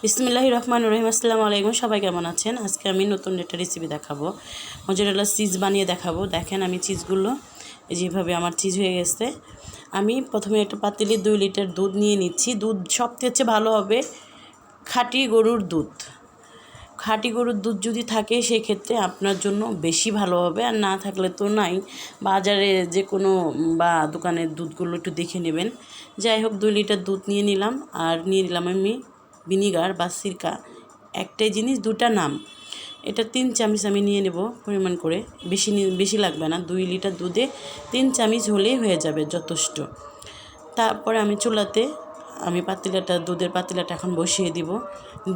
বিসমিল্লাহির রহমানির রহিম। আসসালামু আলাইকুম, সবাই কেমন আছেন? আজকে আমি নতুন একটা রেসিপি দেখাবো, মজারেলা চিজ বানিয়ে দেখাবো। দেখেন আমি চিজগুলো যেভাবে আমার চিজ হয়ে গেছে। আমি প্রথমে একটা পাতিলে 2 লিটার দুধ নিয়ে নিচ্ছি। দুধ সবথেকে ভালো হবে খাঁটি গরুর দুধ। খাঁটি গরুর দুধ যদি থাকে সেক্ষেত্রে আপনার জন্য বেশি ভালো হবে, আর না থাকলে তো নাই, বাজারে যে কোনো বা দোকানের দুধগুলো একটু দেখে নেবেন। যাই হোক 2 লিটার দুধ নিয়ে নিলাম, আর নিয়ে নিলাম আমি ভিনিগার বা সিরকা। একটাই জিনিস, দুটা নাম। এটা 3 চামচ আমি নিয়ে নেব পরিমাণ করে, বেশি লাগবে না। 2 লিটার দুধে 3 চামচ হলেই হয়ে যাবে যথেষ্ট। তারপরে আমি চুলাতে দুধের পাতিলাটা এখন বসিয়ে দিব,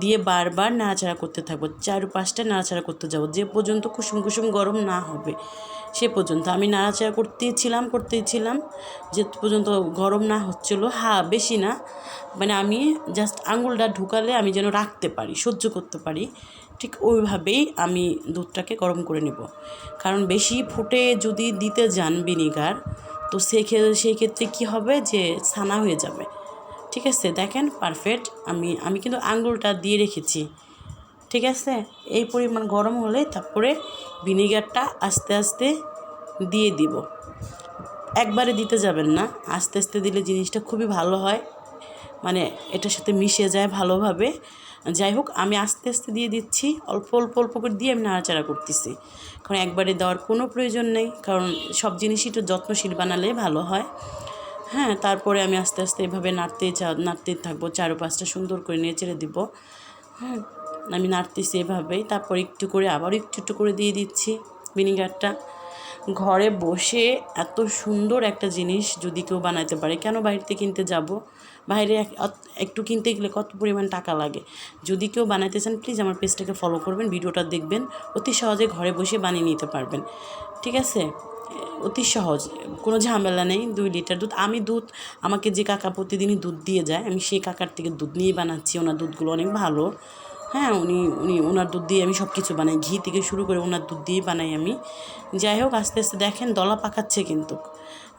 দিয়ে বারবার নাড়াচাড়া করতে থাকবো। 4-5টা নাড়াচাড়া করতে যাব, যে পর্যন্ত কুসুম কুসুম গরম না হবে সে পর্যন্ত আমি নাড়াচাড়া করতেই ছিলাম যে পর্যন্ত গরম না হচ্ছিলো। বেশি না, মানে আমি জাস্ট আঙুলটা ঢুকালে আমি যেন রাখতে পারি, সহ্য করতে পারি, ঠিক ওইভাবেই আমি দুধটাকে গরম করে নেব। কারণ বেশি ফুটে যদি দিতে যান ভিনিগার, তো সেই ক্ষেত্রে কী হবে যে ছানা হয়ে যাবে। ঠিক আছে, দেখেন পারফেক্ট। আমি কিন্তু আঙুলটা দিয়ে রেখেছি। ঠিক আছে, এই পরিমাণ গরম হলে তারপরে ভিনিগারটা আস্তে আস্তে দিয়ে দিব। একবারে দিতে যাবেন না, আস্তে আস্তে দিলে জিনিসটা খুবই ভালো হয়, মানে এটার সাথে মিশে যায় ভালোভাবে। যাই হোক আমি আস্তে আস্তে দিয়ে দিচ্ছি, অল্প অল্প অল্প করে দিয়ে আমি নাড়াচাড়া করতেছি, কারণ একবারে দেওয়ার কোনো প্রয়োজন নেই, কারণ সব জিনিসই একটু যত্নশীল বানালে ভালো হয়। হ্যাঁ, তারপরে আমি আস্তে আস্তে এভাবে নাড়তেই থাকবো, 4-5টা সুন্দর করে নেড়ে দিব। হ্যাঁ, আমি নাড়তেছি এভাবেই। তারপর আবারও একটু করে দিয়ে দিচ্ছি ভিনিগারটা। ঘরে বসে এত সুন্দর একটা জিনিস যদি কেউ বানাতে পারে, কেন বাইরে কিনতে যাব? বাইরে একটু কিনতে গেলে কত পরিমাণ টাকা লাগে। যদি কেউ বানাইতে চান প্লিজ আমার পেজটাকে ফলো করবেন, ভিডিওটা দেখবেন, অতি সহজে ঘরে বসে বানিয়ে নিতে পারবেন। ঠিক আছে, অতি সহজ, কোনো ঝামেলা নেই। 2 লিটার দুধ, আমাকে যে কাকা প্রতিদিনই দুধ দিয়ে যায়, আমি সেই কাকার থেকে দুধ নিয়ে বানাচ্ছি। ওনার দুধগুলো অনেক ভালো। হ্যাঁ, ওনার দুধ দিয়ে আমি সব কিছু বানাই, ঘি থেকে শুরু করে ওনার দুধ দিয়েই বানাই আমি। যাই হোক আস্তে আস্তে দেখেন দলা পাকাচ্ছে, কিন্তু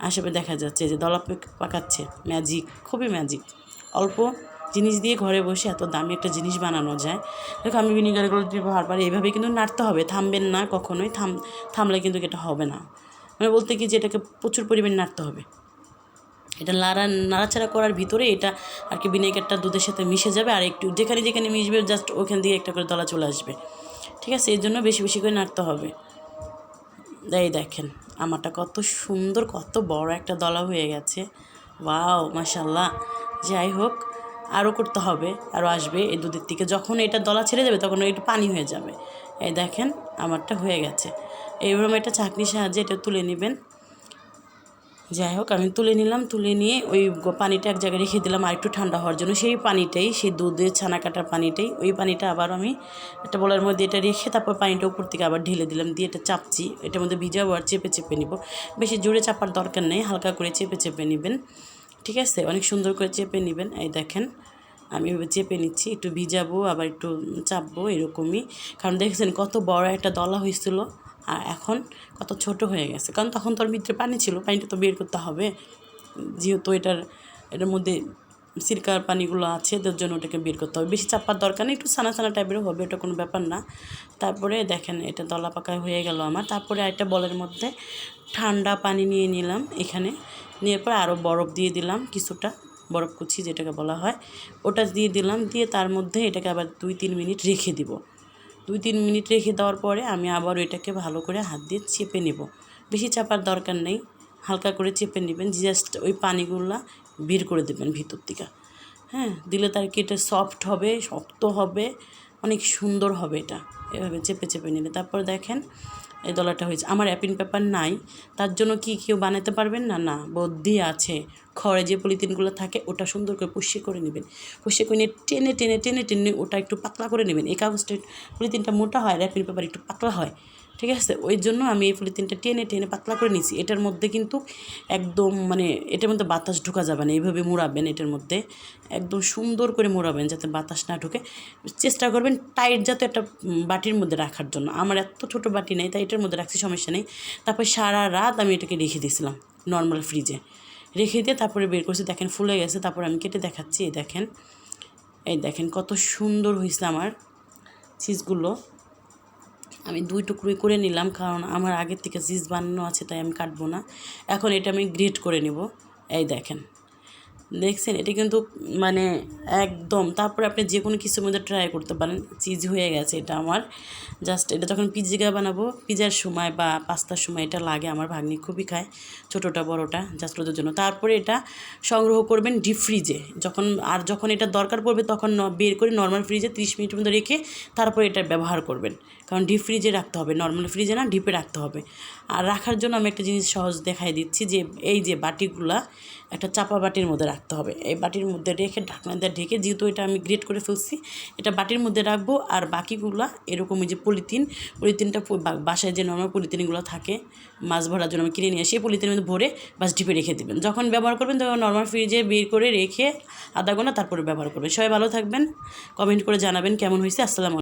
আশেপাশে দেখা যাচ্ছে যে দলা পাকাচ্ছে। ম্যাজিক, খুবই ম্যাজিক। অল্প জিনিস দিয়ে ঘরে বসে এত দামি একটা জিনিস বানানো যায়। দেখো আমি ভিনিগারগুলো বারবার এইভাবে কিন্তু নাড়তে হবে, থামবেন না কখনোই। থামলে কিন্তু এটা হবে না, মানে বলতে কি যে এটাকে প্রচুর পরিমাণে নাড়তে হবে। এটা নাড়াচাড়া করার ভিতরে এটা আর কি ভিনেগারটা দুধের সাথে মিশে যাবে, আর একটু যেখানে মিশবে জাস্ট ওখান দিয়ে একটা করে দলা চলে আসবে। ঠিক আছে, এর জন্য বেশি বেশি করে নাড়তে হবে। এই দেখেন আমারটা কত সুন্দর, কত বড় একটা দলা হয়ে গেছে। ওয়াও, মাশাল্লাহ। যাই হোক আরও করতে হবে, আরও আসবে এই দুধের থেকে। যখন এটা দলা ছেড়ে যাবে তখন একটু পানি হয়ে যাবে। এই দেখেন আমারটা হয়ে গেছে। এইরকম একটা ছাঁকনির সাহায্যে এটা তুলে নেবেন। যাই হোক আমি তুলে নিলাম, তুলে নিয়ে ওই পানিটা এক জায়গায় রেখে দিলাম আর একটু ঠান্ডা হওয়ার জন্য। সেই দুধের ছানা কাটার পানিটাই, ওই পানিটা আবার আমি একটা বলার মধ্যে এটা রেখে তারপর পানিটা উপর থেকে আবার ঢেলে দিলাম, দিয়ে এটা চাপছি। এটার মধ্যে ভিজাবো আর চেপে নিব। বেশি জোরে চাপার দরকার নেই, হালকা করে চেপে নেবেন। ঠিক আছে, অনেক সুন্দর করে চেপে নেবেন। এই দেখেন আমি এভাবে চেপে নিচ্ছি, একটু ভিজাবো আবার একটু চাপবো, এরকমই। কারণ দেখেছেন কত বড় একটা দলা হয়েছিল, আর এখন কত ছোট হয়ে গেছে, কারণ তখন তোর ভিতরে পানি ছিল, পানিটা তো বের করতে হবে, যেহেতু এটার মধ্যে সিরকার পানিগুলো আছে, তার জন্য ওটাকে বের করতে হবে। বেশি চাপার দরকার নেই, একটু ছানা টাইপেরও হবে, এটা কোনো ব্যাপার না। তারপরে দেখেন এটা দলা পাকা হয়ে গেল আমার। তারপরে আরেকটা বলের মধ্যে ঠান্ডা পানি নিয়ে নিলাম, এখানে নেওয়ার পর আরও বরফ দিয়ে দিলাম, কিছুটা বরফ কুচি যেটাকে বলা হয়, ওটা দিয়ে দিলাম। দিয়ে তার মধ্যে এটাকে আবার 2-3 মিনিট রেখে দিব। 2-3 মিনিট রেখে দেওয়ার পরে আমি আবার এটাকে ভালো করে হাত দিয়ে চেপে নেব। বেশি চাপার দরকার নেই, হালকা করে চেপে নেবেন, জাস্ট ওই পানিগুলা বের করে দেবেন ভিতর থেকে। হ্যাঁ, দিলে তার কি এটা সফট হবে, শক্ত হবে, অনেক সুন্দর হবে এটা, এভাবে চেপে নিলে। তারপর দেখেন এই দলাটা হয়েছে। আমার অ্যাপিং পেপার নাই, তার জন্য কি কেউ বানাতে পারবেন না? না, বুদ্ধি আছে। খড়ে যে পলিথিনগুলো থাকে ওটা সুন্দর করে পুষিয়ে করে নেবেন, পুষিয়ে করে নিয়ে টেনে ওটা একটু পাতলা করে নেবেন। এই কাগজটা পলিথিনটা মোটা হয়, অ্যাপিং পেপার একটু পাতলা হয়। ঠিক আছে, ওই জন্য আমি এই পলিথিনটা টেনে পাতলা করে নিয়েছি। এটার মধ্যে কিন্তু একদম মানে এটার মধ্যে বাতাস ঢোকা যাবে না, এইভাবে মোড়াবেন। এটার মধ্যে একদম সুন্দর করে মোড়াবেন যাতে বাতাস না ঢোকে। চেষ্টা করবেন টাইট যাতে একটা বাটির মধ্যে রাখার জন্য। আমার এত ছোটো বাটি নেই, তাই এটার মধ্যে রাখছি, সমস্যা নেই। তারপর সারা রাত আমি এটাকে রেখে দিয়েছিলাম নর্মাল ফ্রিজে, রেখে দিয়ে তারপরে বের করছি। দেখেন ফুলে গেছে। তারপর আমি কেটে দেখাচ্ছি, এই দেখেন এই দেখেন কত সুন্দর হয়েছে আমার চিজগুলো। আমি 2 টুকরোই করে নিলাম, কারণ আমার আগের থেকে চিজ বানানো আছে, তাই আমি কাটবো না। এখন এটা আমি গ্রেট করে নেব। এই দেখেন, দেখছেন, এটা কিন্তু মানে একদম, তারপরে আপনি যে কোনো কিছুর মধ্যে ট্রাই করতে পারেন। চিজ হয়ে গেছে এটা আমার। জাস্ট এটা যখন পিৎজা বানাবো, পিৎজার সময় বা পাস্তার সময় এটা লাগে, আমার ভাগ্নি খুবই খায়, ছোটোটা বড়োটা, জাস্ট ওদের জন্য। তারপরে এটা সংগ্রহ করবেন ডিপ ফ্রিজে, যখন এটা দরকার পড়বে তখন বের করে নর্মাল ফ্রিজে 30 মিনিটের মধ্যে রেখে তারপরে এটা ব্যবহার করবেন। কারণ ডিপ ফ্রিজে রাখতে হবে, নর্মাল ফ্রিজে না, ডিপে রাখতে হবে। আর রাখার জন্য আমি একটা জিনিস সহজ দেখাই দিচ্ছি, যে এই যে বাটিগুলা একটা চাপা বাটির মধ্যে রাখতে হবে। এই বাটির মধ্যে রেখে ঢাকনা দিয়ে ঢেকে, যেহেতু এটা আমি গ্রেট করে ফেলছি, এটা বাটির মধ্যে রাখবো। আর বাকিগুলা এরকমই যে পলিথিনটা বাসায় যে নর্মাল পলিথিনগুলো থাকে মাছ ভরার জন্য আমি কিনে নিয়ে আসি, পলিথিনের মধ্যে ভরে বাস ডিপে রেখে দেবেন। যখন ব্যবহার করবেন তখন নর্মাল ফ্রিজে বের করে রেখে আধা ঘন্টা তারপরে ব্যবহার করবেন। সবাই ভালো থাকবেন, কমেন্ট করে জানাবেন কেমন হয়েছে। আসসালামু আলাইকুম।